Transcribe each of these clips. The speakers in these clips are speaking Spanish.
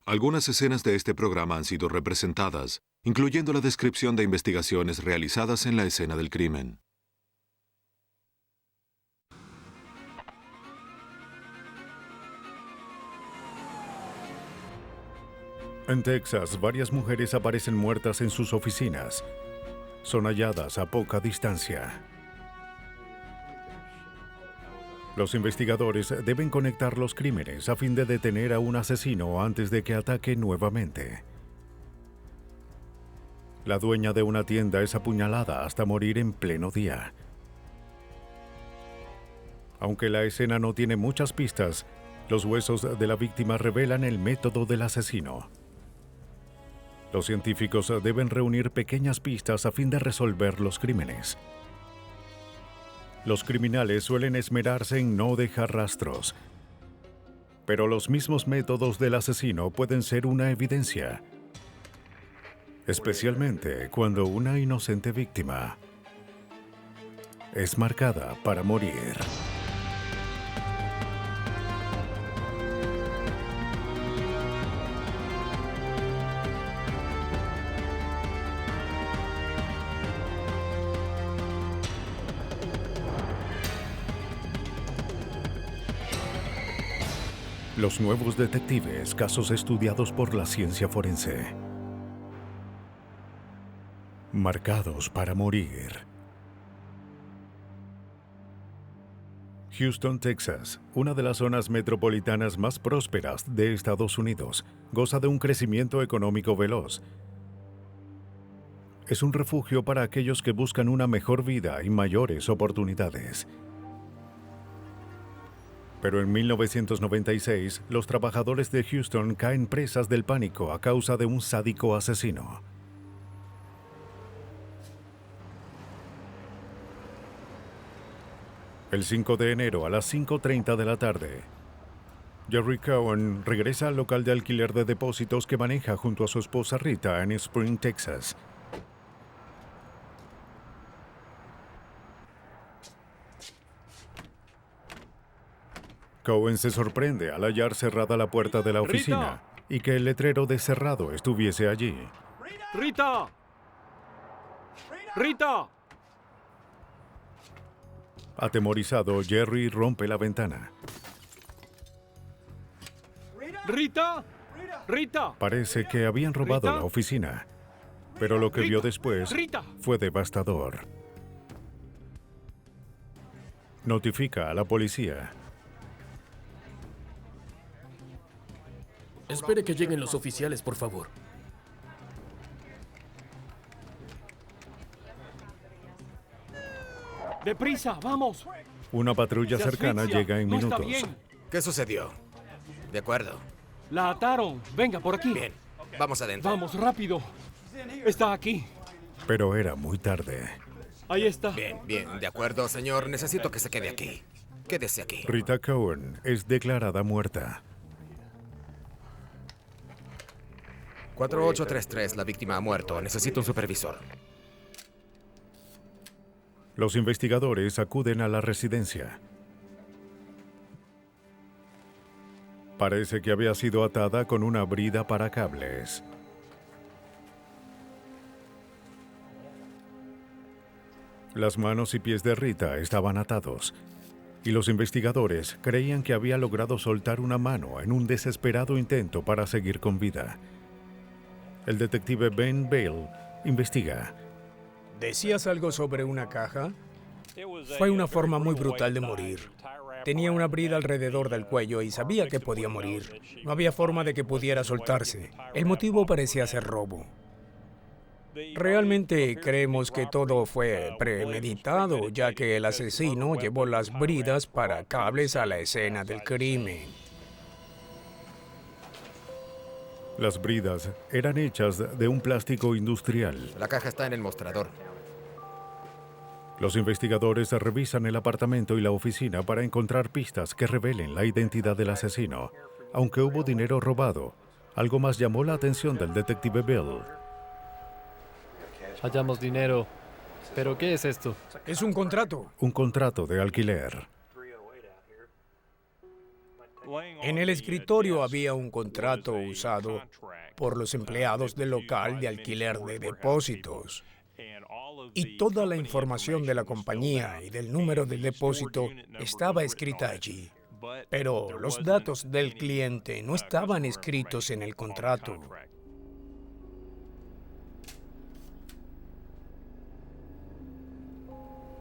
Algunas escenas de este programa han sido representadas, incluyendo la descripción de investigaciones realizadas en la escena del crimen. En Texas, varias mujeres aparecen muertas en sus oficinas. Son halladas a poca distancia. Los investigadores deben conectar los crímenes a fin de detener a un asesino antes de que ataque nuevamente. La dueña de una tienda es apuñalada hasta morir en pleno día. Aunque la escena no tiene muchas pistas, los huesos de la víctima revelan el método del asesino. Los científicos deben reunir pequeñas pistas a fin de resolver los crímenes. Los criminales suelen esmerarse en no dejar rastros, pero los mismos métodos del asesino pueden ser una evidencia, especialmente cuando una inocente víctima es marcada para morir. Los nuevos detectives, casos estudiados por la ciencia forense. Marcados para morir. Houston, Texas, una de las zonas metropolitanas más prósperas de Estados Unidos, goza de un crecimiento económico veloz. Es un refugio para aquellos que buscan una mejor vida y mayores oportunidades. Pero en 1996, los trabajadores de Houston caen presas del pánico a causa de un sádico asesino. El 5 de enero a las 5:30 de la tarde, Jerry Cohen regresa al local de alquiler de depósitos que maneja junto a su esposa Rita en Spring, Texas. Cohen se sorprende al hallar cerrada la puerta de la oficina y que el letrero de cerrado estuviese allí. ¡Rita! ¡Rita! Atemorizado, Jerry rompe la ventana. ¡Rita! ¡Rita! Parece que habían robado ¿Rita? la oficina, pero lo que vio después ¡Rita! fue devastador. Notifica a la policía. Espere que lleguen los oficiales, por favor. ¡Deprisa! ¡Vamos! Una patrulla Se cercana asfixia. llega en No está minutos. bien. ¿Qué sucedió? De acuerdo. La ataron. Venga, por aquí. Bien, vamos adentro. Vamos, rápido. Está aquí. Pero era muy tarde. Ahí está. Bien, bien, de acuerdo, señor. Necesito que se quede aquí. Quédese aquí. Rita Cohen es declarada muerta. 4833, la víctima ha muerto. Necesito un supervisor. Los investigadores acuden a la residencia. Parece que había sido atada con una brida para cables. Las manos y pies de Rita estaban atados, y los investigadores creían que había logrado soltar una mano en un desesperado intento para seguir con vida. El detective Ben Bale investiga. ¿Decías algo sobre una caja? Fue una forma muy brutal de morir. Tenía una brida alrededor del cuello y sabía que podía morir. No había forma de que pudiera soltarse. El motivo parecía ser robo. Realmente creemos que todo fue premeditado, ya que el asesino llevó las bridas para cables a la escena del crimen. Las bridas eran hechas de un plástico industrial. La caja está en el mostrador. Los investigadores revisan el apartamento y la oficina para encontrar pistas que revelen la identidad del asesino. Aunque hubo dinero robado, algo más llamó la atención del detective Bill. Hallamos dinero. ¿Pero qué es esto? Es un contrato. Un contrato de alquiler. En el escritorio había un contrato usado por los empleados del local de alquiler de depósitos. Y toda la información de la compañía y del número del depósito estaba escrita allí. Pero los datos del cliente no estaban escritos en el contrato.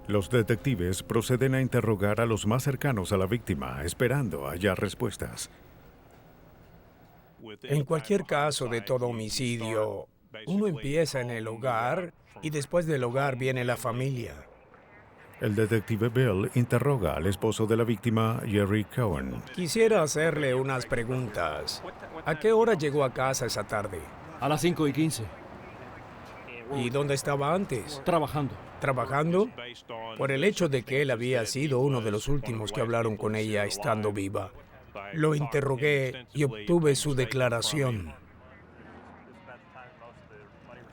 Los detectives proceden a interrogar a los más cercanos a la víctima, esperando hallar respuestas. En cualquier caso de todo homicidio, uno empieza en el hogar y después del hogar viene la familia. El detective Bill interroga al esposo de la víctima, Jerry Cohen. Quisiera hacerle unas preguntas. ¿A qué hora llegó a casa esa tarde? A las 5:15. ¿Y dónde estaba antes? Trabajando. ¿Trabajando? Por el hecho de que él había sido uno de los últimos que hablaron con ella estando viva. Lo interrogué y obtuve su declaración.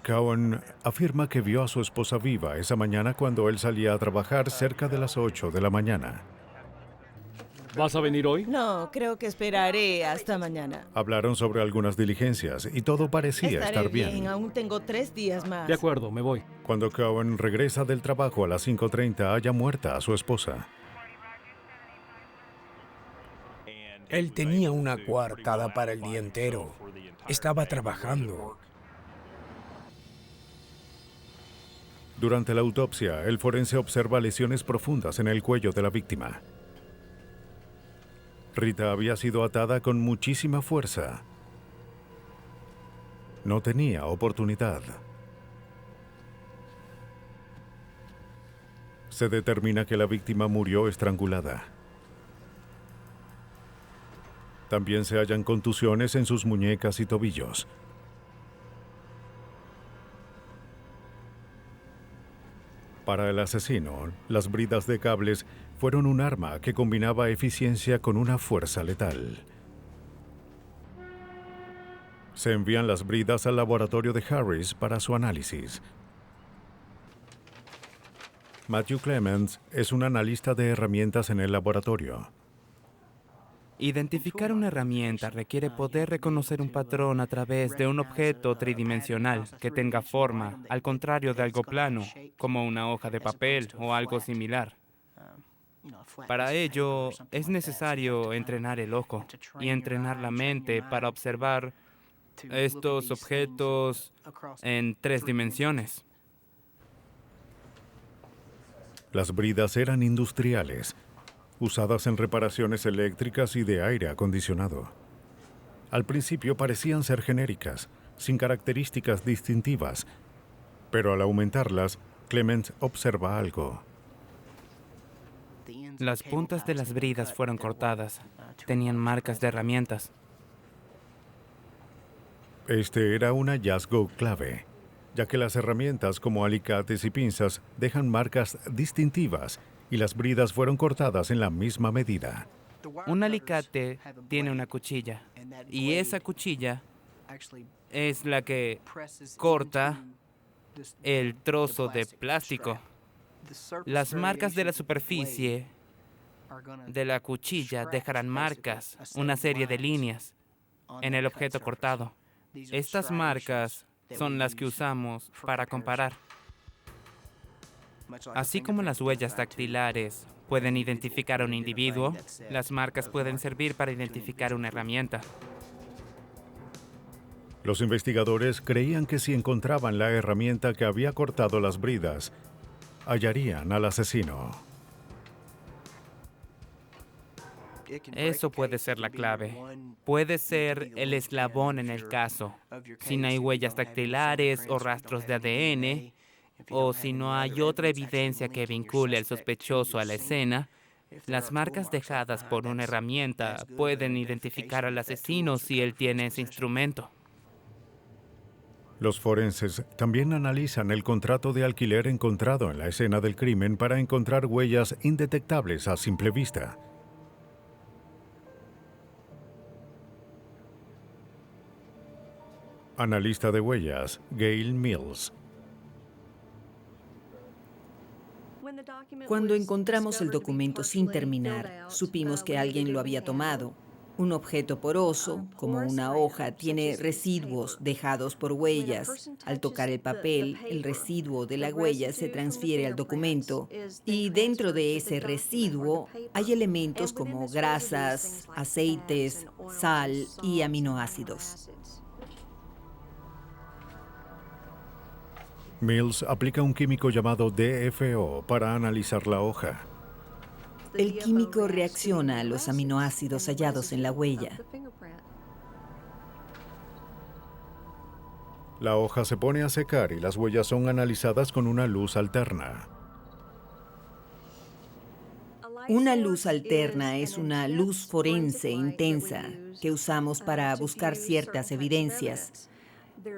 Cohen afirma que vio a su esposa viva esa mañana cuando él salía a trabajar cerca de las 8 de la mañana. ¿Vas a venir hoy? No, creo que esperaré hasta mañana. Hablaron sobre algunas diligencias y todo parecía Estaré estar bien. Aún tengo 3 días más. De acuerdo, me voy. Cuando Cohen regresa del trabajo a las 5:30, halla muerta a su esposa. Él tenía una coartada para el día entero. Estaba trabajando. Durante la autopsia, el forense observa lesiones profundas en el cuello de la víctima. Rita había sido atada con muchísima fuerza. No tenía oportunidad. Se determina que la víctima murió estrangulada. También se hallan contusiones en sus muñecas y tobillos. Para el asesino, las bridas de cables fueron un arma que combinaba eficiencia con una fuerza letal. Se envían las bridas al laboratorio de Harris para su análisis. Matthew Clements es un analista de herramientas en el laboratorio. Identificar una herramienta requiere poder reconocer un patrón a través de un objeto tridimensional que tenga forma, al contrario de algo plano, como una hoja de papel o algo similar. Para ello, es necesario entrenar el ojo y entrenar la mente para observar estos objetos en 3 dimensiones. Las bridas eran industriales, usadas en reparaciones eléctricas y de aire acondicionado. Al principio parecían ser genéricas, sin características distintivas, pero al aumentarlas, Clements observa algo. Las puntas de las bridas fueron cortadas. Tenían marcas de herramientas. Este era un hallazgo clave, ya que las herramientas como alicates y pinzas dejan marcas distintivas y las bridas fueron cortadas en la misma medida. Un alicate tiene una cuchilla y esa cuchilla es la que corta el trozo de plástico. Las marcas de la superficie de la cuchilla dejarán marcas, una serie de líneas, en el objeto cortado. Estas marcas son las que usamos para comparar. Así como las huellas dactilares pueden identificar a un individuo, las marcas pueden servir para identificar una herramienta. Los investigadores creían que si encontraban la herramienta que había cortado las bridas, hallarían al asesino. Eso puede ser la clave. Puede ser el eslabón en el caso. Si no hay huellas dactilares o rastros de ADN, o si no hay otra evidencia que vincule al sospechoso a la escena, las marcas dejadas por una herramienta pueden identificar al asesino si él tiene ese instrumento. Los forenses también analizan el contrato de alquiler encontrado en la escena del crimen para encontrar huellas indetectables a simple vista. Analista de huellas, Gail Mills. Cuando encontramos el documento sin terminar, supimos que alguien lo había tomado. Un objeto poroso, como una hoja, tiene residuos dejados por huellas. Al tocar el papel, el residuo de la huella se transfiere al documento y dentro de ese residuo hay elementos como grasas, aceites, sal y aminoácidos. Mills aplica un químico llamado DFO para analizar la hoja. El químico reacciona a los aminoácidos hallados en la huella. La hoja se pone a secar y las huellas son analizadas con una luz alterna. Una luz alterna es una luz forense intensa que usamos para buscar ciertas evidencias.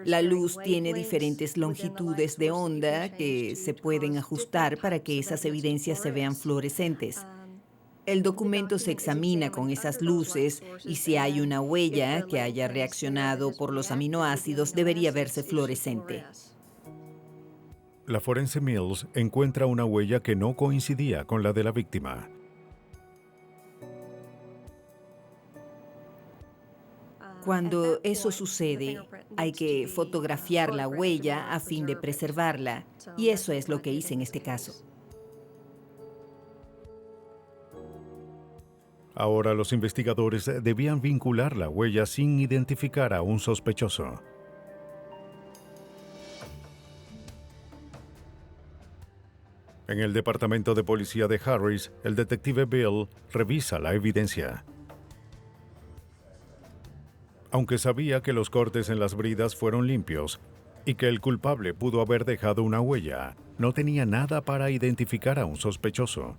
La luz tiene diferentes longitudes de onda que se pueden ajustar para que esas evidencias se vean fluorescentes. El documento se examina con esas luces y si hay una huella que haya reaccionado por los aminoácidos, debería verse fluorescente. La forense Mills encuentra una huella que no coincidía con la de la víctima. Cuando eso sucede, hay que fotografiar la huella a fin de preservarla, y eso es lo que hice en este caso. Ahora los investigadores debían vincular la huella sin identificar a un sospechoso. En el departamento de policía de Harris, el detective Bill revisa la evidencia. Aunque sabía que los cortes en las bridas fueron limpios y que el culpable pudo haber dejado una huella, no tenía nada para identificar a un sospechoso.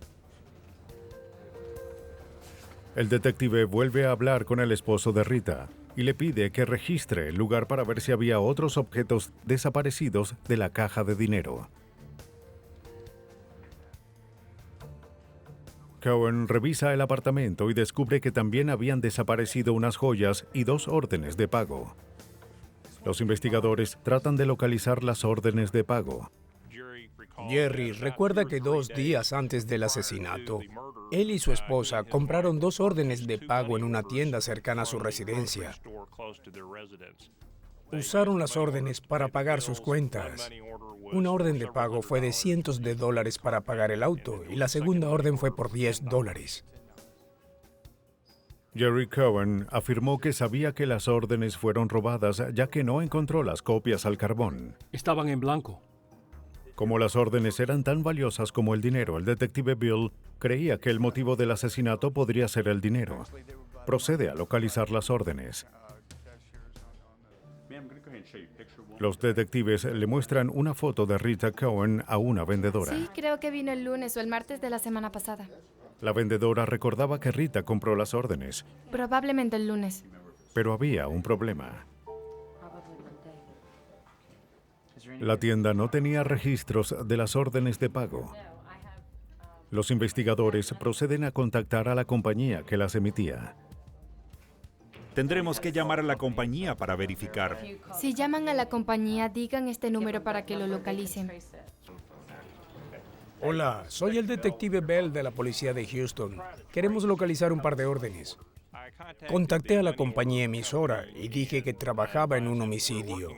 El detective vuelve a hablar con el esposo de Rita y le pide que registre el lugar para ver si había otros objetos desaparecidos de la caja de dinero. Cohen revisa el apartamento y descubre que también habían desaparecido unas joyas y 2 órdenes de pago. Los investigadores tratan de localizar las órdenes de pago. Jerry recuerda que 2 días antes del asesinato, él y su esposa compraron 2 órdenes de pago en una tienda cercana a su residencia. Usaron las órdenes para pagar sus cuentas. Una orden de pago fue de cientos de dólares para pagar el auto y la segunda orden fue por $10. Jerry Cohen afirmó que sabía que las órdenes fueron robadas ya que no encontró las copias al carbón. Estaban en blanco. Como las órdenes eran tan valiosas como el dinero, el detective Bill creía que el motivo del asesinato podría ser el dinero. Procede a localizar las órdenes. Los detectives le muestran una foto de Rita Cohen a una vendedora. Sí, creo que vino el lunes o el martes de la semana pasada. La vendedora recordaba que Rita compró las órdenes. Probablemente el lunes. Pero había un problema. La tienda no tenía registros de las órdenes de pago. Los investigadores proceden a contactar a la compañía que las emitía. Tendremos que llamar a la compañía para verificar. Si llaman a la compañía, digan este número para que lo localicen. Hola, soy el detective Bell de la policía de Houston. Queremos localizar un par de órdenes. Contacté a la compañía emisora y dije que trabajaba en un homicidio.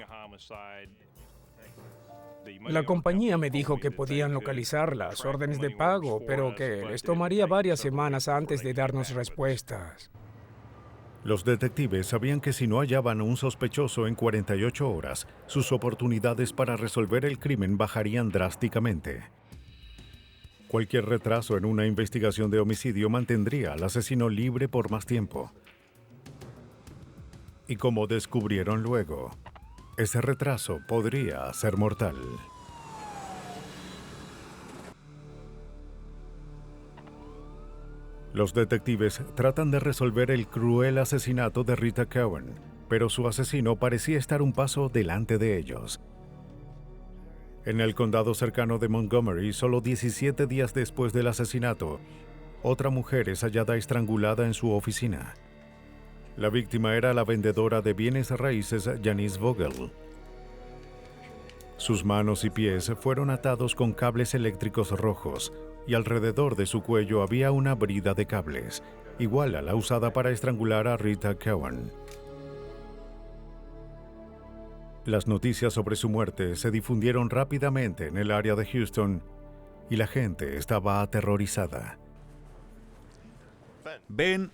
La compañía me dijo que podían localizar las órdenes de pago, pero que les tomaría varias semanas antes de darnos respuestas. Los detectives sabían que si no hallaban a un sospechoso en 48 horas, sus oportunidades para resolver el crimen bajarían drásticamente. Cualquier retraso en una investigación de homicidio mantendría al asesino libre por más tiempo. Y como descubrieron luego, ese retraso podría ser mortal. Los detectives tratan de resolver el cruel asesinato de Rita Cohen, pero su asesino parecía estar un paso delante de ellos. En el condado cercano de Montgomery, solo 17 días después del asesinato, otra mujer es hallada estrangulada en su oficina. La víctima era la vendedora de bienes raíces Janice Vogel. Sus manos y pies fueron atados con cables eléctricos rojos y alrededor de su cuello había una brida de cables, igual a la usada para estrangular a Rita Cowan. Las noticias sobre su muerte se difundieron rápidamente en el área de Houston y la gente estaba aterrorizada. Ben,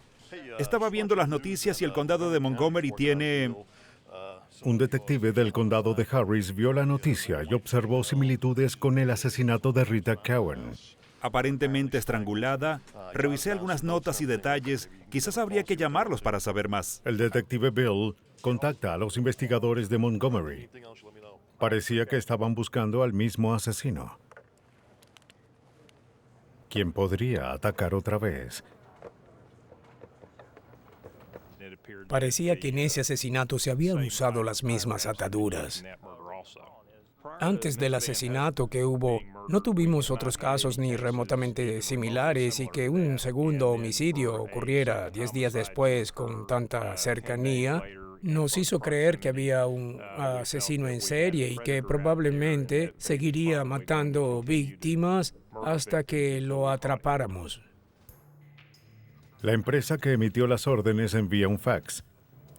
estaba viendo las noticias y el condado de Montgomery tiene... Un detective del condado de Harris vio la noticia y observó similitudes con el asesinato de Rita Cowan. Aparentemente estrangulada. Revisé algunas notas y detalles. Quizás habría que llamarlos para saber más. El detective Bill contacta a los investigadores de Montgomery. Parecía que estaban buscando al mismo asesino. ¿Quién podría atacar otra vez? Parecía que en ese asesinato se habían usado las mismas ataduras. Antes del asesinato que hubo, no tuvimos otros casos ni remotamente similares, y que un segundo homicidio ocurriera 10 días después con tanta cercanía nos hizo creer que había un asesino en serie y que probablemente seguiría matando víctimas hasta que lo atrapáramos. La empresa que emitió las órdenes envía un fax.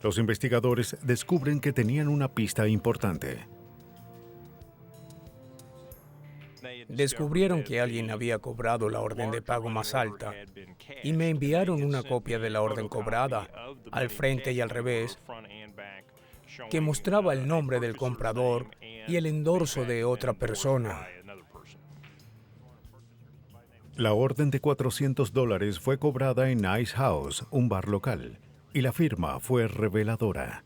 Los investigadores descubren que tenían una pista importante. Descubrieron que alguien había cobrado la orden de pago más alta y me enviaron una copia de la orden cobrada, al frente y al revés, que mostraba el nombre del comprador y el endorso de otra persona. La orden de $400 fue cobrada en Ice House, un bar local, y la firma fue reveladora.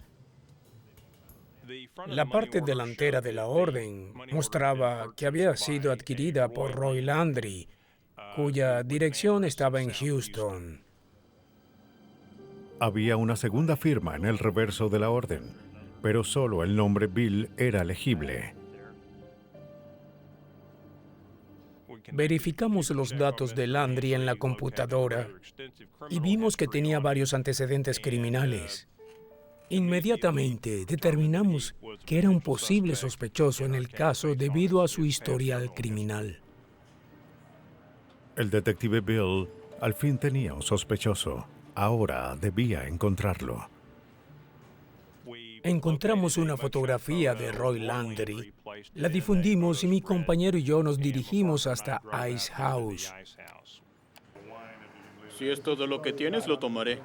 La parte delantera de la orden mostraba que había sido adquirida por Roy Landry, cuya dirección estaba en Houston. Había una segunda firma en el reverso de la orden, pero solo el nombre Bill era legible. Verificamos los datos de Landry en la computadora y vimos que tenía varios antecedentes criminales. Inmediatamente determinamos que era un posible sospechoso en el caso debido a su historial criminal. El detective Bill al fin tenía un sospechoso. Ahora debía encontrarlo. Encontramos una fotografía de Roy Landry, la difundimos y mi compañero y yo nos dirigimos hasta Ice House. Si es todo lo que tienes, lo tomaré.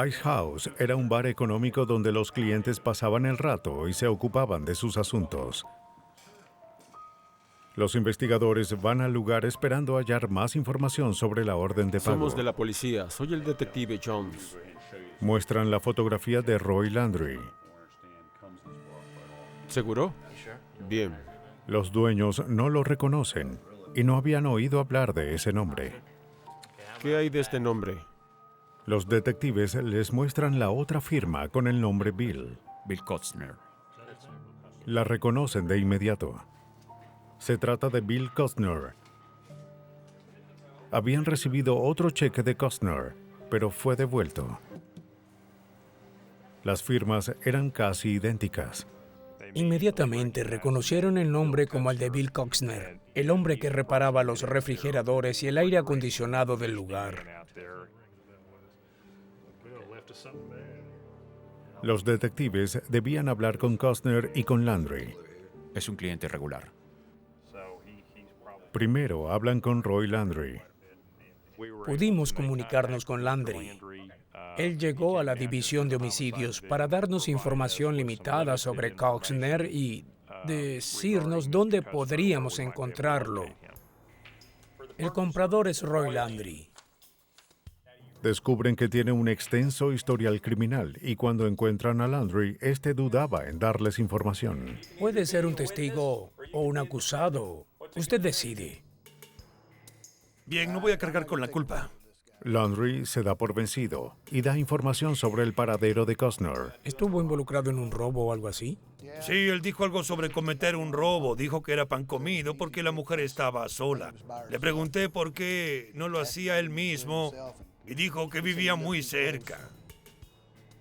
Ice House era un bar económico donde los clientes pasaban el rato y se ocupaban de sus asuntos. Los investigadores van al lugar esperando hallar más información sobre la orden de pago. Somos de la policía. Soy el detective Jones. Muestran la fotografía de Roy Landry. ¿Seguro? Bien. Los dueños no lo reconocen y no habían oído hablar de ese nombre. ¿Qué hay de este nombre? Los detectives les muestran la otra firma con el nombre Bill. Bill Costner. La reconocen de inmediato. Se trata de Bill Costner. Habían recibido otro cheque de Costner, pero fue devuelto. Las firmas eran casi idénticas. Inmediatamente reconocieron el nombre como el de Bill Costner, el hombre que reparaba los refrigeradores y el aire acondicionado del lugar. Los detectives debían hablar con Costner y con Landry. Es un cliente regular. Primero hablan con Roy Landry. Pudimos comunicarnos con Landry. Él llegó a la división de homicidios para darnos información limitada sobre Costner y decirnos dónde podríamos encontrarlo. El comprador es Roy Landry. Descubren que tiene un extenso historial criminal y cuando encuentran a Landry, este dudaba en darles información. Puede ser un testigo o un acusado. Usted decide. Bien, no voy a cargar con la culpa. Landry se da por vencido y da información sobre el paradero de Costner. ¿Estuvo involucrado en un robo o algo así? Sí, él dijo algo sobre cometer un robo. Dijo que era pan comido porque la mujer estaba sola. Le pregunté por qué no lo hacía él mismo y dijo que vivía muy cerca.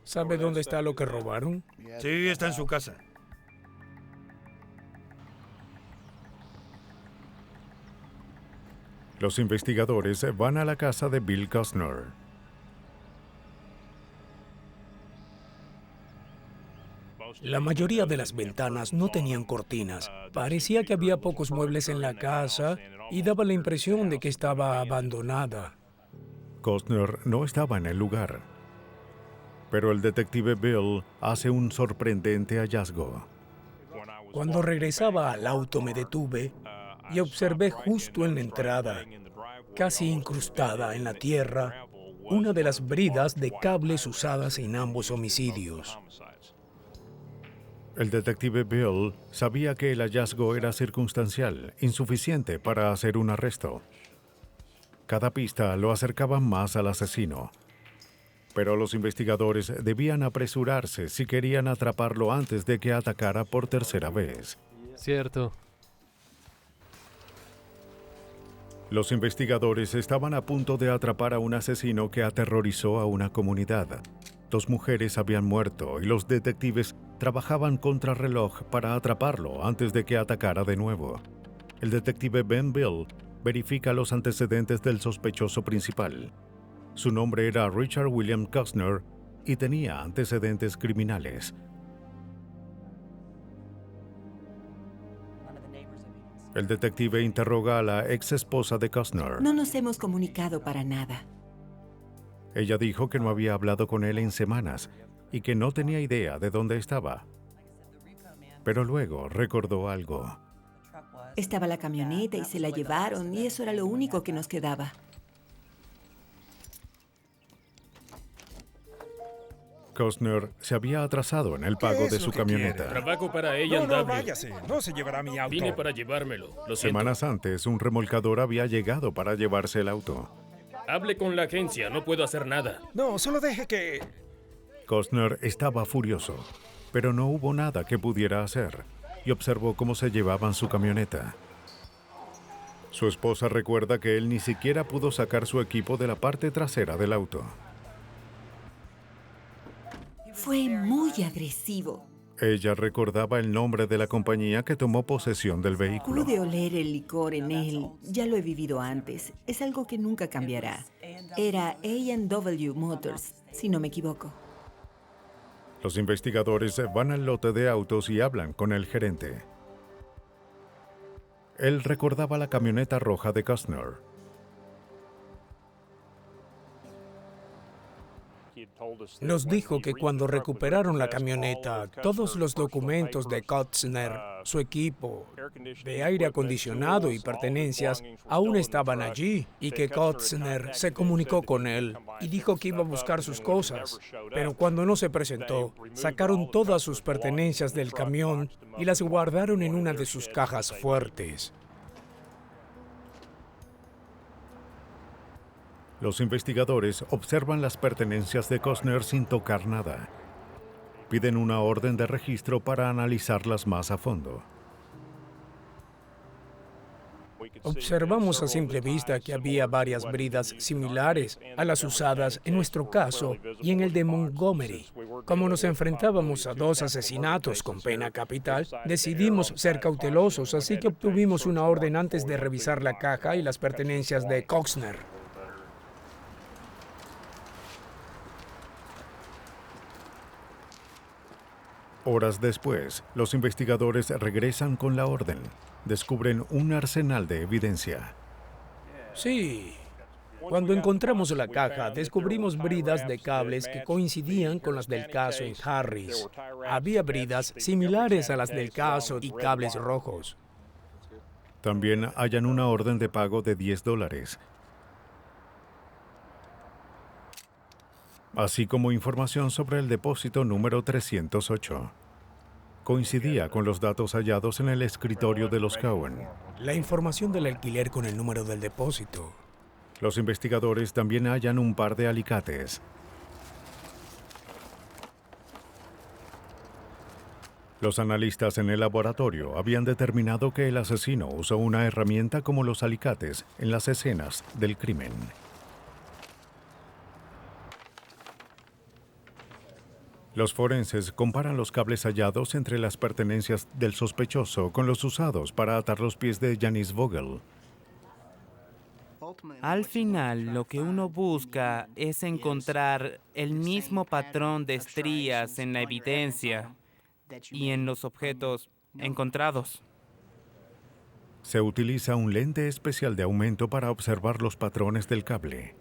¿Sabe dónde está lo que robaron? Sí, está en su casa. Los investigadores van a la casa de Bill Costner. La mayoría de las ventanas no tenían cortinas. Parecía que había pocos muebles en la casa y daba la impresión de que estaba abandonada. Costner no estaba en el lugar, pero el detective Bill hace un sorprendente hallazgo. Cuando regresaba al auto me detuve y observé justo en la entrada, casi incrustada en la tierra, una de las bridas de cables usadas en ambos homicidios. El detective Bill sabía que el hallazgo era circunstancial, insuficiente para hacer un arresto. Cada pista lo acercaba más al asesino. Pero los investigadores debían apresurarse si querían atraparlo antes de que atacara por tercera vez. Cierto. Los investigadores estaban a punto de atrapar a un asesino que aterrorizó a una comunidad. 2 mujeres habían muerto y los detectives trabajaban contrarreloj para atraparlo antes de que atacara de nuevo. El detective Ben Bill verifica los antecedentes del sospechoso principal. Su nombre era Richard William Costner y tenía antecedentes criminales. El detective interroga a la ex esposa de Costner. No nos hemos comunicado para nada. Ella dijo que no había hablado con él en semanas y que no tenía idea de dónde estaba. Pero luego recordó algo. Estaba la camioneta y se la llevaron y eso era lo único que nos quedaba. Costner se había atrasado en el pago de su camioneta. Trabajo para ella, No, váyase. No se llevará mi auto. Vine para llevármelo. Lo siento. Semanas antes, un remolcador había llegado para llevarse el auto. Hable con la agencia. No puedo hacer nada. No, solo deje que... Costner estaba furioso, pero no hubo nada que pudiera hacer y observó cómo se llevaban su camioneta. Su esposa recuerda que él ni siquiera pudo sacar su equipo de la parte trasera del auto. Fue muy agresivo. Ella recordaba el nombre de la compañía que tomó posesión del vehículo. Pude oler el licor en él. Ya lo he vivido antes. Es algo que nunca cambiará. Era A&W Motors, si no me equivoco. Los investigadores van al lote de autos y hablan con el gerente. Él recordaba la camioneta roja de Costner. Nos dijo que cuando recuperaron la camioneta, todos los documentos de Costner, su equipo, de aire acondicionado y pertenencias aún estaban allí y que Costner se comunicó con él y dijo que iba a buscar sus cosas. Pero cuando no se presentó, sacaron todas sus pertenencias del camión y las guardaron en una de sus cajas fuertes. Los investigadores observan las pertenencias de Costner sin tocar nada. Piden una orden de registro para analizarlas más a fondo. Observamos a simple vista que había varias bridas similares a las usadas en nuestro caso y en el de Montgomery. Como nos enfrentábamos a 2 asesinatos con pena capital, decidimos ser cautelosos, así que obtuvimos una orden antes de revisar la caja y las pertenencias de Costner. Horas después, los investigadores regresan con la orden. Descubren un arsenal de evidencia. Sí. Cuando encontramos la caja, descubrimos bridas de cables que coincidían con las del caso en Harris. Había bridas similares a las del caso y cables rojos. También hallan una orden de pago de $10. Así como información sobre el depósito número 308. Coincidía con los datos hallados en el escritorio de los Cohen. La información del alquiler con el número del depósito. Los investigadores también hallan un par de alicates. Los analistas en el laboratorio habían determinado que el asesino usó una herramienta como los alicates en las escenas del crimen. Los forenses comparan los cables hallados entre las pertenencias del sospechoso con los usados para atar los pies de Janice Vogel. Al final, lo que uno busca es encontrar el mismo patrón de estrías en la evidencia y en los objetos encontrados. Se utiliza un lente especial de aumento para observar los patrones del cable.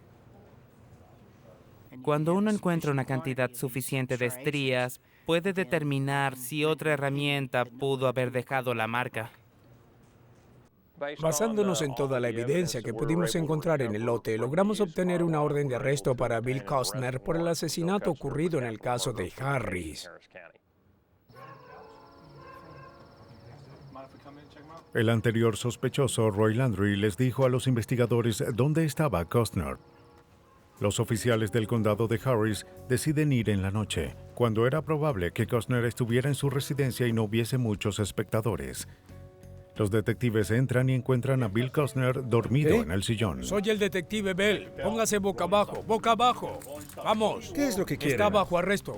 Cuando uno encuentra una cantidad suficiente de estrías, puede determinar si otra herramienta pudo haber dejado la marca. Basándonos en toda la evidencia que pudimos encontrar en el lote, logramos obtener una orden de arresto para Bill Costner por el asesinato ocurrido en el caso de Harris. El anterior sospechoso, Roy Landry, les dijo a los investigadores dónde estaba Costner. Los oficiales del condado de Harris deciden ir en la noche, cuando era probable que Costner estuviera en su residencia y no hubiese muchos espectadores. Los detectives entran y encuentran a Bill Costner dormido en el sillón. Soy el detective Bell. Póngase boca abajo, boca abajo. Vamos. ¿Qué es lo que quiere? Está bajo arresto.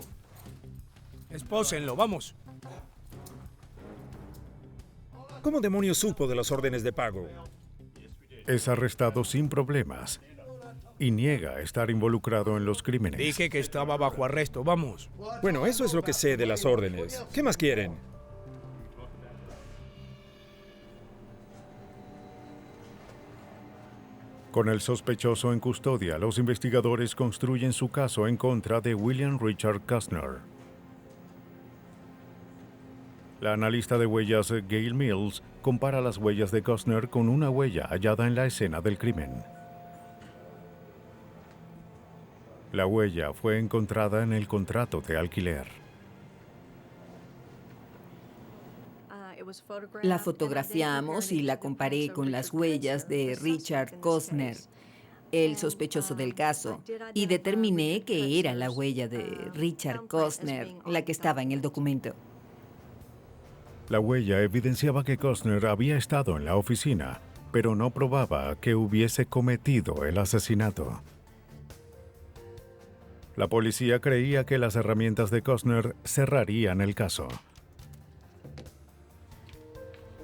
Espósenlo, vamos. ¿Cómo demonios supo de las órdenes de pago? Es arrestado sin problemas y niega estar involucrado en los crímenes. Dije que estaba bajo arresto, vamos. Bueno, eso es lo que sé de las órdenes. ¿Qué más quieren? Con el sospechoso en custodia, los investigadores construyen su caso en contra de William Richard Costner. La analista de huellas Gail Mills compara las huellas de Costner con una huella hallada en la escena del crimen. La huella fue encontrada en el contrato de alquiler. La fotografiamos y la comparé con las huellas de Richard Costner, el sospechoso del caso, y determiné que era la huella de Richard Costner la que estaba en el documento. La huella evidenciaba que Costner había estado en la oficina, pero no probaba que hubiese cometido el asesinato. La policía creía que las herramientas de Costner cerrarían el caso.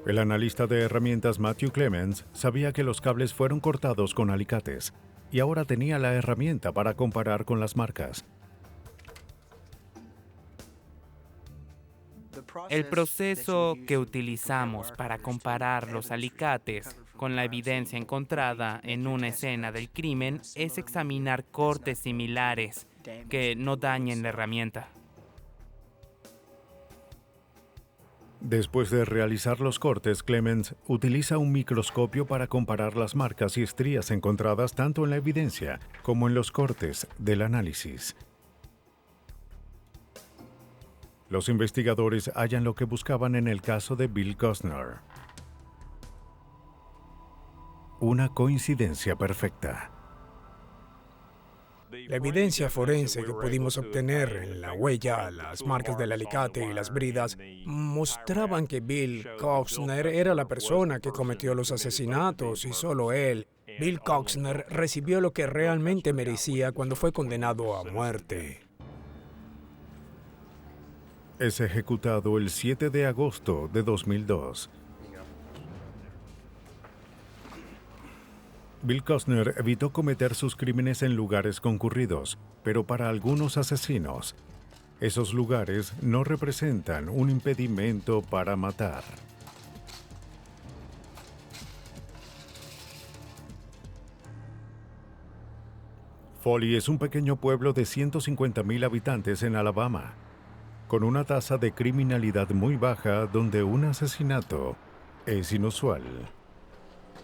El analista de herramientas Matthew Clemens sabía que los cables fueron cortados con alicates y ahora tenía la herramienta para comparar con las marcas. El proceso que utilizamos para comparar los alicates con la evidencia encontrada en una escena del crimen es examinar cortes similares que no dañen la herramienta. Después de realizar los cortes, Clemens utiliza un microscopio para comparar las marcas y estrías encontradas tanto en la evidencia como en los cortes del análisis. Los investigadores hallan lo que buscaban en el caso de Bill Costner. Una coincidencia perfecta. La evidencia forense que pudimos obtener en la huella, las marcas del alicate y las bridas mostraban que Bill Costner era la persona que cometió los asesinatos y solo él, Bill Costner, recibió lo que realmente merecía cuando fue condenado a muerte. Es ejecutado el 7 de agosto de 2002. Bill Costner evitó cometer sus crímenes en lugares concurridos, pero para algunos asesinos, esos lugares no representan un impedimento para matar. Foley es un pequeño pueblo de 150,000 habitantes en Alabama, con una tasa de criminalidad muy baja donde un asesinato es inusual.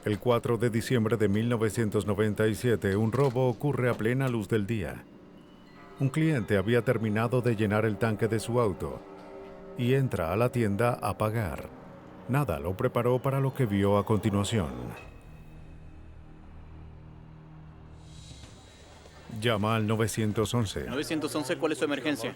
El 4 de diciembre de 1997, un robo ocurre a plena luz del día. Un cliente había terminado de llenar el tanque de su auto y entra a la tienda a pagar. Nada lo preparó para lo que vio a continuación. Llama al 911. 911, ¿cuál es su emergencia?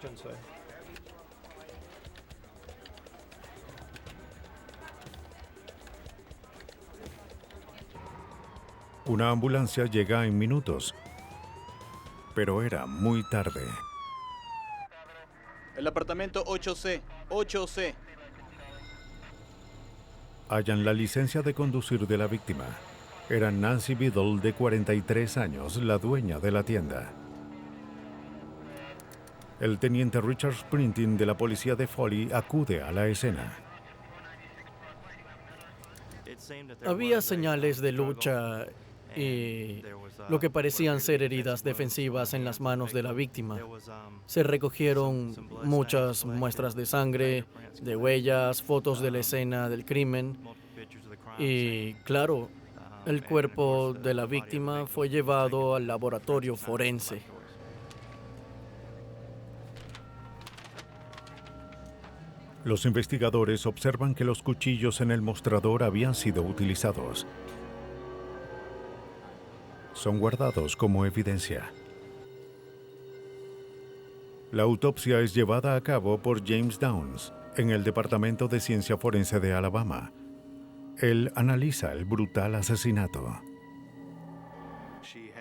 Una ambulancia llega en minutos, pero era muy tarde. El apartamento 8C, 8C. Hallan la licencia de conducir de la víctima. Era Nancy Biddle, de 43 años, la dueña de la tienda. El teniente Richard Sprinting de la policía de Foley acude a la escena. Había señales de lucha y lo que parecían ser heridas defensivas en las manos de la víctima. Se recogieron muchas muestras de sangre, de huellas, fotos de la escena del crimen y, claro, el cuerpo de la víctima fue llevado al laboratorio forense. Los investigadores observan que los cuchillos en el mostrador habían sido utilizados. Son guardados como evidencia. La autopsia es llevada a cabo por James Downs en el Departamento de Ciencia Forense de Alabama. Él analiza el brutal asesinato.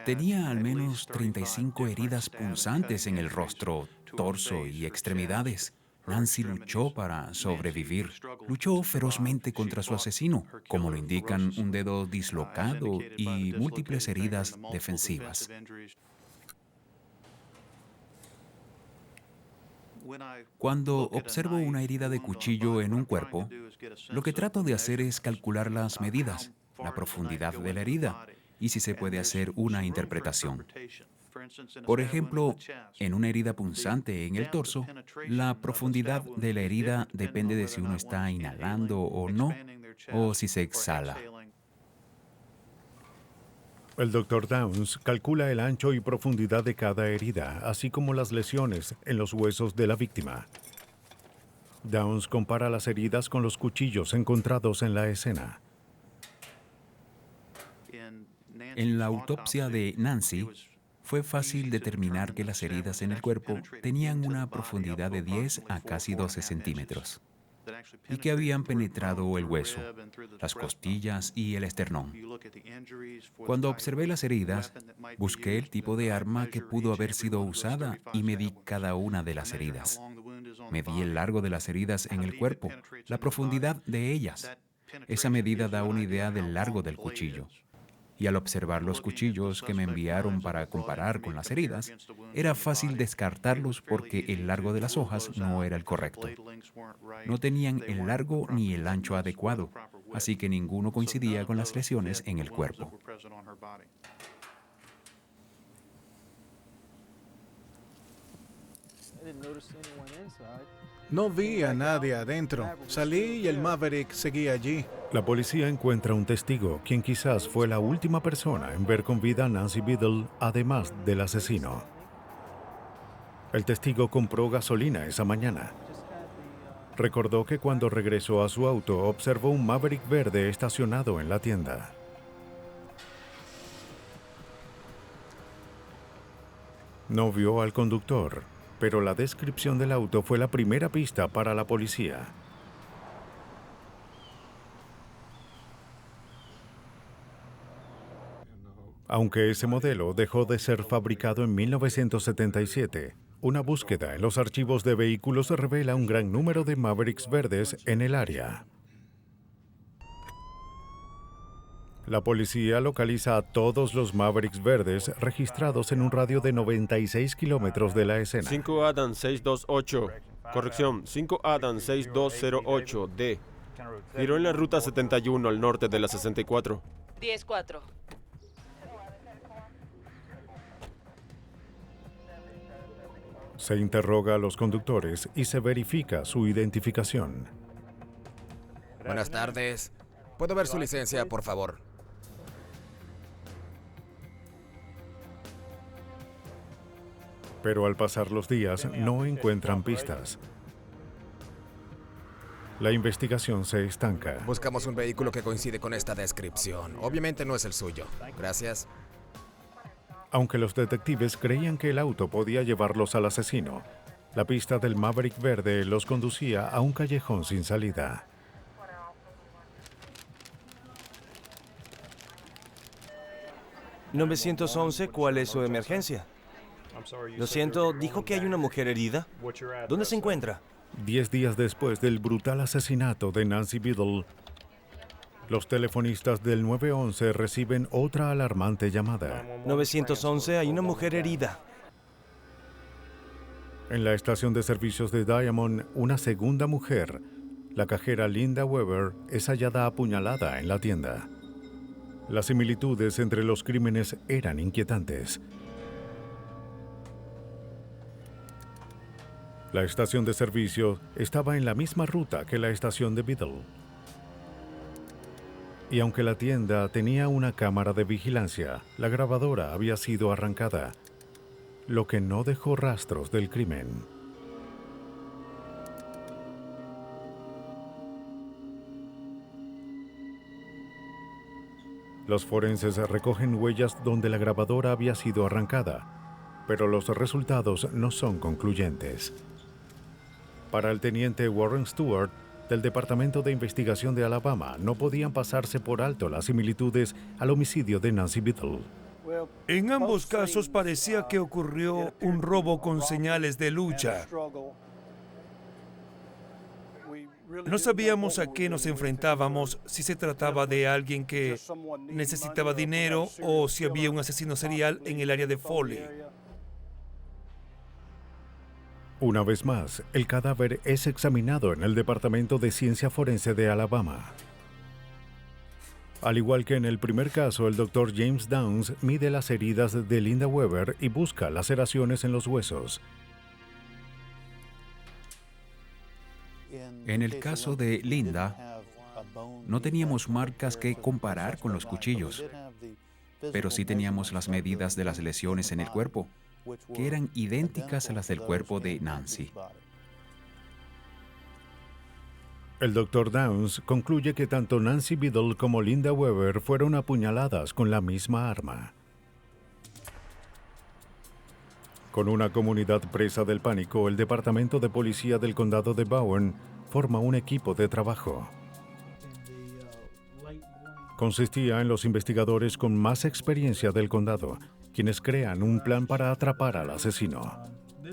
Tenía al menos 35 heridas punzantes en el rostro, torso y extremidades. Nancy luchó para sobrevivir. Luchó ferozmente contra su asesino, como lo indican un dedo dislocado y múltiples heridas defensivas. Cuando observo una herida de cuchillo en un cuerpo, lo que trato de hacer es calcular las medidas, la profundidad de la herida y si se puede hacer una interpretación. Por ejemplo, en una herida punzante en el torso, la profundidad de la herida depende de si uno está inhalando o no, o si se exhala. El Dr. Downs calcula el ancho y profundidad de cada herida, así como las lesiones en los huesos de la víctima. Downs compara las heridas con los cuchillos encontrados en la escena. En la autopsia de Nancy, fue fácil determinar que las heridas en el cuerpo tenían una profundidad de 10 a casi 12 centímetros y que habían penetrado el hueso, las costillas y el esternón. Cuando observé las heridas, busqué el tipo de arma que pudo haber sido usada y medí cada una de las heridas. Medí el largo de las heridas en el cuerpo, la profundidad de ellas. Esa medida da una idea del largo del cuchillo. Y al observar los cuchillos que me enviaron para comparar con las heridas, era fácil descartarlos porque el largo de las hojas no era el correcto. No tenían el largo ni el ancho adecuado, así que ninguno coincidía con las lesiones en el cuerpo. No vi a nadie adentro. Salí y el Maverick seguía allí. La policía encuentra un testigo, quien quizás fue la última persona en ver con vida a Nancy Biddle, además del asesino. El testigo compró gasolina esa mañana. Recordó que cuando regresó a su auto observó un Maverick verde estacionado en la tienda. No vio al conductor, pero la descripción del auto fue la primera pista para la policía. Aunque ese modelo dejó de ser fabricado en 1977, una búsqueda en los archivos de vehículos revela un gran número de Mavericks verdes en el área. La policía localiza a todos los Mavericks verdes registrados en un radio de 96 kilómetros de la escena. 5 Adam 628. Corrección, 5 Adam 6208 D. Giró en la ruta 71 al norte de la 64. 10-4. Se interroga a los conductores y se verifica su identificación. Buenas tardes. ¿Puedo ver su licencia, por favor? Pero al pasar los días no encuentran pistas. La investigación se estanca. Buscamos un vehículo que coincide con esta descripción. Obviamente no es el suyo. Gracias. Aunque los detectives creían que el auto podía llevarlos al asesino, la pista del Maverick verde los conducía a un callejón sin salida. ¿911? ¿Cuál es su emergencia? Lo siento, dijo que hay una mujer herida. ¿Dónde se encuentra? 10 días después del brutal asesinato de Nancy Biddle, Los telefonistas del 911 reciben otra alarmante llamada. 911, hay una mujer herida. En la estación de servicios de Diamond, una segunda mujer, la cajera Linda Weber, es hallada apuñalada en la tienda. Las similitudes entre los crímenes eran inquietantes. La estación de servicio estaba en la misma ruta que la estación de Biddle. Y aunque la tienda tenía una cámara de vigilancia, la grabadora había sido arrancada, lo que no dejó rastros del crimen. Los forenses recogen huellas donde la grabadora había sido arrancada, pero los resultados no son concluyentes. Para el teniente Warren Stewart, del Departamento de Investigación de Alabama, no podían pasarse por alto las similitudes al homicidio de Nancy Biddle. En ambos casos parecía que ocurrió un robo con señales de lucha. No sabíamos a qué nos enfrentábamos, si se trataba de alguien que necesitaba dinero o si había un asesino serial en el área de Foley. Una vez más, el cadáver es examinado en el Departamento de Ciencia Forense de Alabama. Al igual que en el primer caso, el Dr. James Downs mide las heridas de Linda Weber y busca laceraciones en los huesos. En el caso de Linda, no teníamos marcas que comparar con los cuchillos, pero sí teníamos las medidas de las lesiones en el cuerpo, que eran idénticas a las del cuerpo de Nancy. El Dr. Downs concluye que tanto Nancy Biddle como Linda Weber fueron apuñaladas con la misma arma. Con una comunidad presa del pánico, el Departamento de Policía del Condado de Bowen forma un equipo de trabajo. Consistía en los investigadores con más experiencia del condado, quienes crean un plan para atrapar al asesino.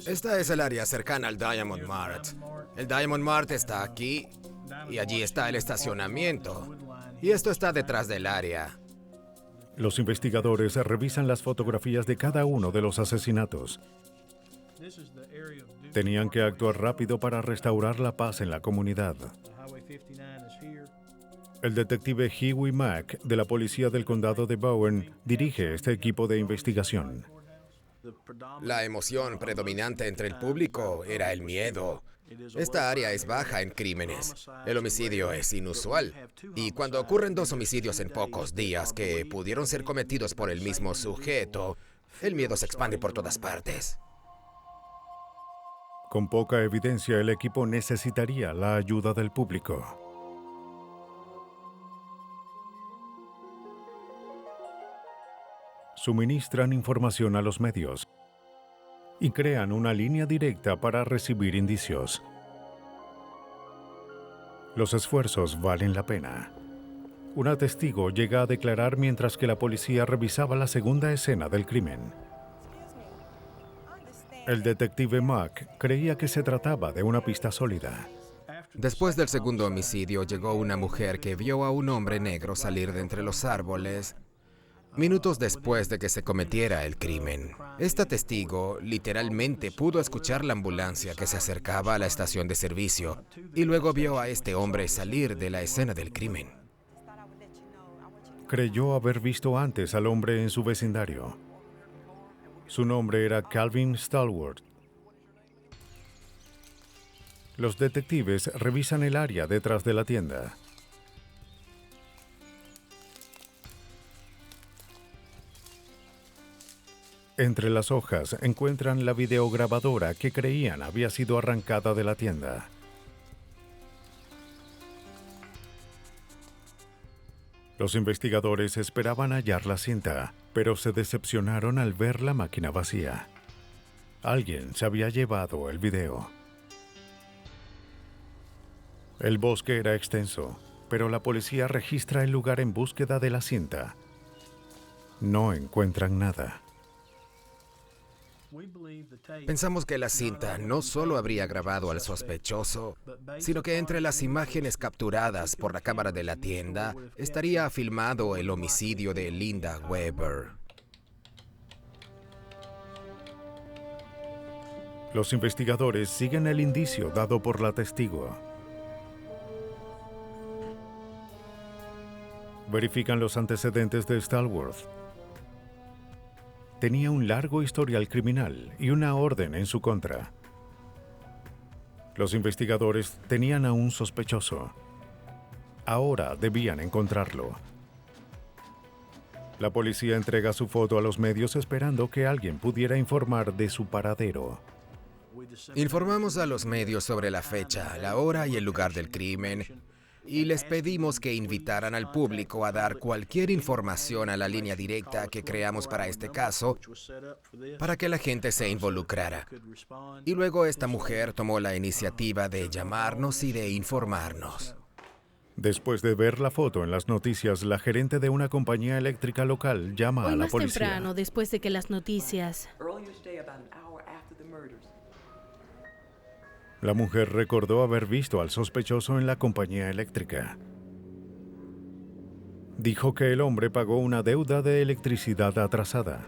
Esta es el área cercana al Diamond Mart. El Diamond Mart está aquí y allí está el estacionamiento. Y esto está detrás del área. Los investigadores revisan las fotografías de cada uno de los asesinatos. Tenían que actuar rápido para restaurar la paz en la comunidad. El detective Huey Mack, de la Policía del Condado de Bowen, dirige este equipo de investigación. La emoción predominante entre el público era el miedo. Esta área es baja en crímenes. El homicidio es inusual. Y cuando ocurren dos homicidios en pocos días que pudieron ser cometidos por el mismo sujeto, el miedo se expande por todas partes. Con poca evidencia, el equipo necesitaría la ayuda del público. Suministran información a los medios y crean una línea directa para recibir indicios. Los esfuerzos valen la pena. Una testigo llega a declarar mientras que la policía revisaba la segunda escena del crimen. El detective Mack creía que se trataba de una pista sólida. Después del segundo homicidio, llegó una mujer que vio a un hombre negro salir de entre los árboles minutos después de que se cometiera el crimen. Esta testigo literalmente pudo escuchar la ambulancia que se acercaba a la estación de servicio y luego vio a este hombre salir de la escena del crimen. Creyó haber visto antes al hombre en su vecindario. Su nombre era Calvin Stallworth. Los detectives revisan el área detrás de la tienda. Entre las hojas encuentran la videograbadora que creían había sido arrancada de la tienda. Los investigadores esperaban hallar la cinta, pero se decepcionaron al ver la máquina vacía. Alguien se había llevado el video. El bosque era extenso, pero la policía registra el lugar en búsqueda de la cinta. No encuentran nada. Pensamos que la cinta no solo habría grabado al sospechoso, sino que entre las imágenes capturadas por la cámara de la tienda estaría filmado el homicidio de Linda Weber. Los investigadores siguen el indicio dado por la testigo. Verifican los antecedentes de Stallworth. Tenía un largo historial criminal y una orden en su contra. Los investigadores tenían a un sospechoso. Ahora debían encontrarlo. La policía entrega su foto a los medios esperando que alguien pudiera informar de su paradero. Informamos a los medios sobre la fecha, la hora y el lugar del crimen, y les pedimos que invitaran al público a dar cualquier información a la línea directa que creamos para este caso, para que la gente se involucrara. Y luego esta mujer tomó la iniciativa de llamarnos y de informarnos. Después de ver la foto en las noticias, la gerente de una compañía eléctrica local llama Hoy a la más policía. temprano, después de que las noticias... La mujer recordó haber visto al sospechoso en la compañía eléctrica. Dijo que el hombre pagó una deuda de electricidad atrasada.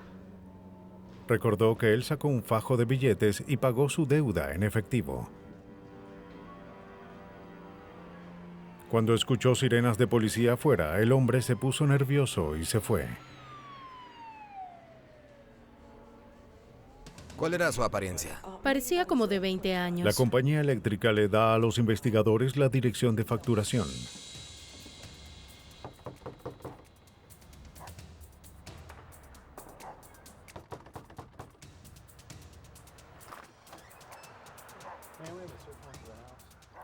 Recordó que él sacó un fajo de billetes y pagó su deuda en efectivo. Cuando escuchó sirenas de policía afuera, el hombre se puso nervioso y se fue. ¿Cuál era su apariencia? Parecía como de 20 años. La compañía eléctrica le da a los investigadores la dirección de facturación.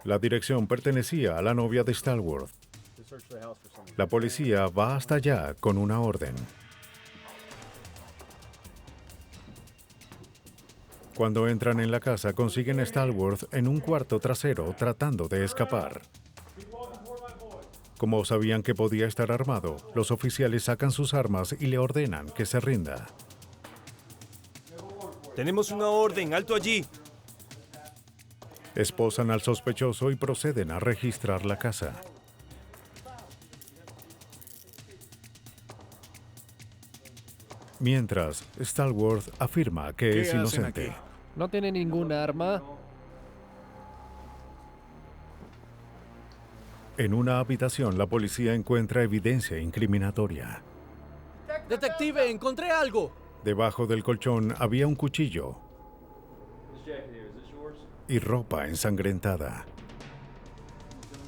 La dirección pertenecía a la novia de Stallworth. La policía va hasta allá con una orden. Cuando entran en la casa, consiguen a Stallworth en un cuarto trasero tratando de escapar. Como sabían que podía estar armado, los oficiales sacan sus armas y le ordenan que se rinda. Tenemos una orden, alto allí. Esposan al sospechoso y proceden a registrar la casa. Mientras, Stallworth afirma que es inocente. ¿No tiene ninguna arma? En una habitación, la policía encuentra evidencia incriminatoria. ¡Detective, encontré algo! Debajo del colchón había un cuchillo y ropa ensangrentada.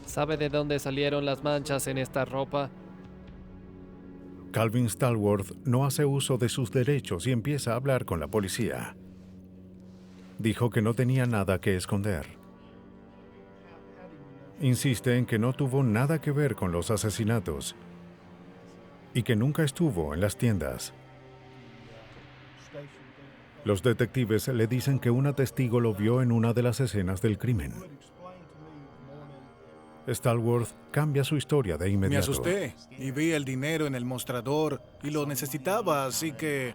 ¿Sabe de dónde salieron las manchas en esta ropa? Calvin Stallworth no hace uso de sus derechos y empieza a hablar con la policía. Dijo que no tenía nada que esconder. Insiste en que no tuvo nada que ver con los asesinatos y que nunca estuvo en las tiendas. Los detectives le dicen que una testigo lo vio en una de las escenas del crimen. Stallworth cambia su historia de inmediato. Me asusté y vi el dinero en el mostrador y lo necesitaba, así que...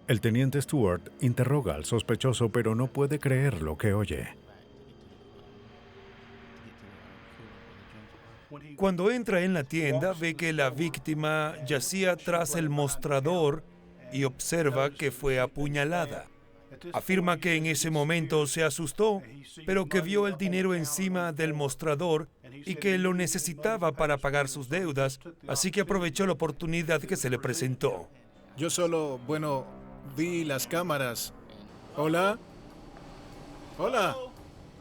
El teniente Stewart interroga al sospechoso, pero no puede creer lo que oye. Cuando entra en la tienda, ve que la víctima yacía tras el mostrador y observa que fue apuñalada. Afirma que en ese momento se asustó, pero que vio el dinero encima del mostrador y que lo necesitaba para pagar sus deudas, así que aprovechó la oportunidad que se le presentó. Yo solo, vi las cámaras. ¿Hola? ¿Hola?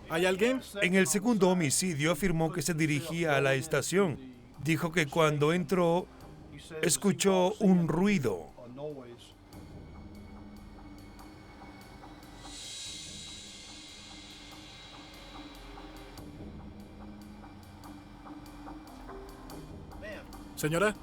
¿Hay alguien? En el segundo homicidio afirmó que se dirigía a la estación. Dijo que cuando entró, escuchó un ruido. Señora.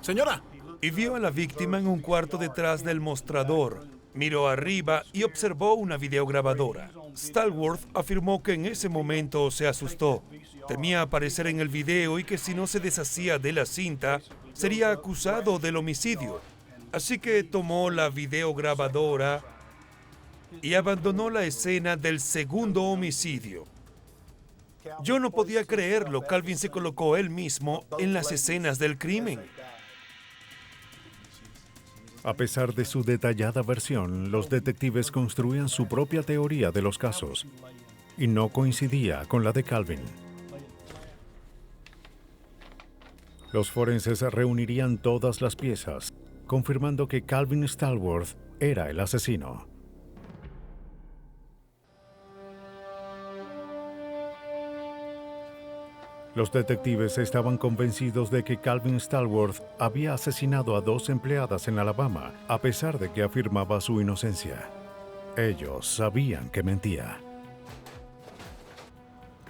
Señora. Y vio a la víctima en un cuarto detrás del mostrador. Miró arriba y observó una videograbadora. Stallworth afirmó que en ese momento se asustó. Temía aparecer en el video y que si no se deshacía de la cinta, sería acusado del homicidio. Así que tomó la videograbadora y abandonó la escena del segundo homicidio. Yo no podía creerlo. Calvin se colocó él mismo en las escenas del crimen. A pesar de su detallada versión, los detectives construían su propia teoría de los casos y no coincidía con la de Calvin. Los forenses reunirían todas las piezas, confirmando que Calvin Stallworth era el asesino. Los detectives estaban convencidos de que Calvin Stallworth había asesinado a 2 empleadas en Alabama, a pesar de que afirmaba su inocencia. Ellos sabían que mentía.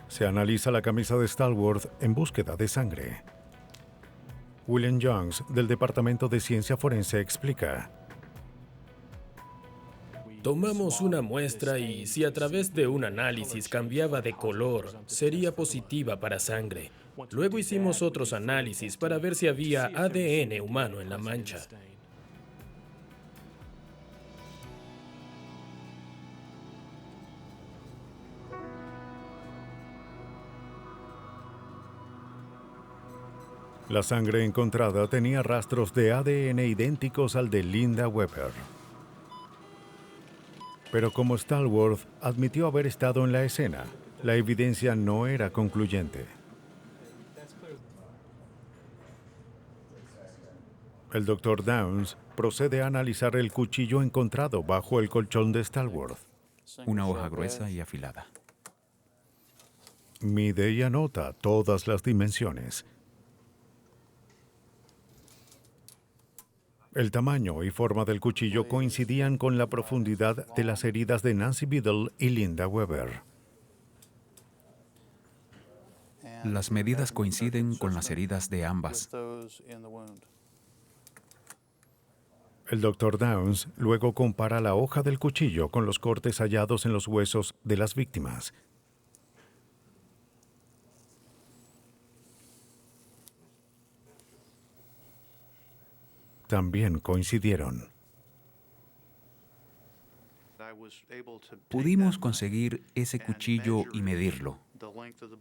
Se analiza la camisa de Stallworth en búsqueda de sangre. William Jones, del Departamento de Ciencia Forense, explica: Tomamos una muestra y si a través de un análisis cambiaba de color, sería positiva para sangre. Luego hicimos otros análisis para ver si había ADN humano en la mancha. La sangre encontrada tenía rastros de ADN idénticos al de Linda Weber. Pero como Stallworth admitió haber estado en la escena, la evidencia no era concluyente. El Dr. Downs procede a analizar el cuchillo encontrado bajo el colchón de Stallworth. Una hoja gruesa y afilada. Mide y anota todas las dimensiones. El tamaño y forma del cuchillo coincidían con la profundidad de las heridas de Nancy Biddle y Linda Weber. Las medidas coinciden con las heridas de ambas. El Dr. Downs luego compara la hoja del cuchillo con los cortes hallados en los huesos de las víctimas. También coincidieron. Pudimos conseguir ese cuchillo y medirlo.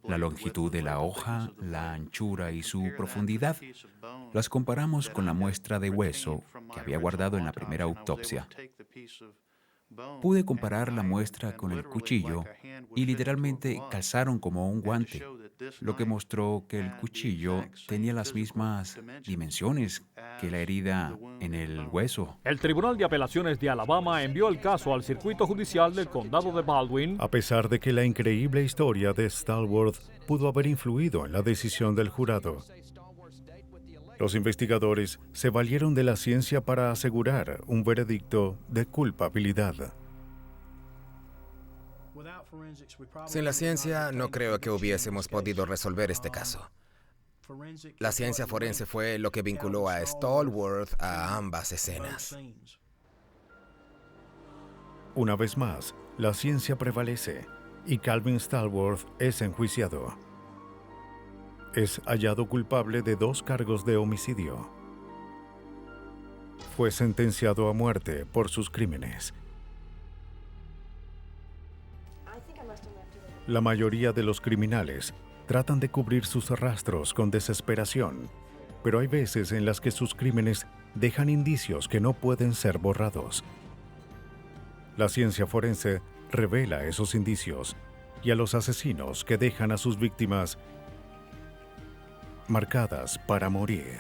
La longitud de la hoja, la anchura y su profundidad. Las comparamos con la muestra de hueso que había guardado en la primera autopsia. Pude comparar la muestra con el cuchillo y literalmente calzaron como un guante, lo que mostró que el cuchillo tenía las mismas dimensiones que la herida en el hueso. El Tribunal de Apelaciones de Alabama envió el caso al Circuito Judicial del Condado de Baldwin. A pesar de que la increíble historia de Stallworth pudo haber influido en la decisión del jurado, los investigadores se valieron de la ciencia para asegurar un veredicto de culpabilidad. Sin la ciencia, no creo que hubiésemos podido resolver este caso. La ciencia forense fue lo que vinculó a Stallworth a ambas escenas. Una vez más, la ciencia prevalece y Calvin Stallworth es enjuiciado. Es hallado culpable de 2 cargos de homicidio. Fue sentenciado a muerte por sus crímenes. La mayoría de los criminales tratan de cubrir sus rastros con desesperación, pero hay veces en las que sus crímenes dejan indicios que no pueden ser borrados. La ciencia forense revela esos indicios y a los asesinos que dejan a sus víctimas marcadas para morir.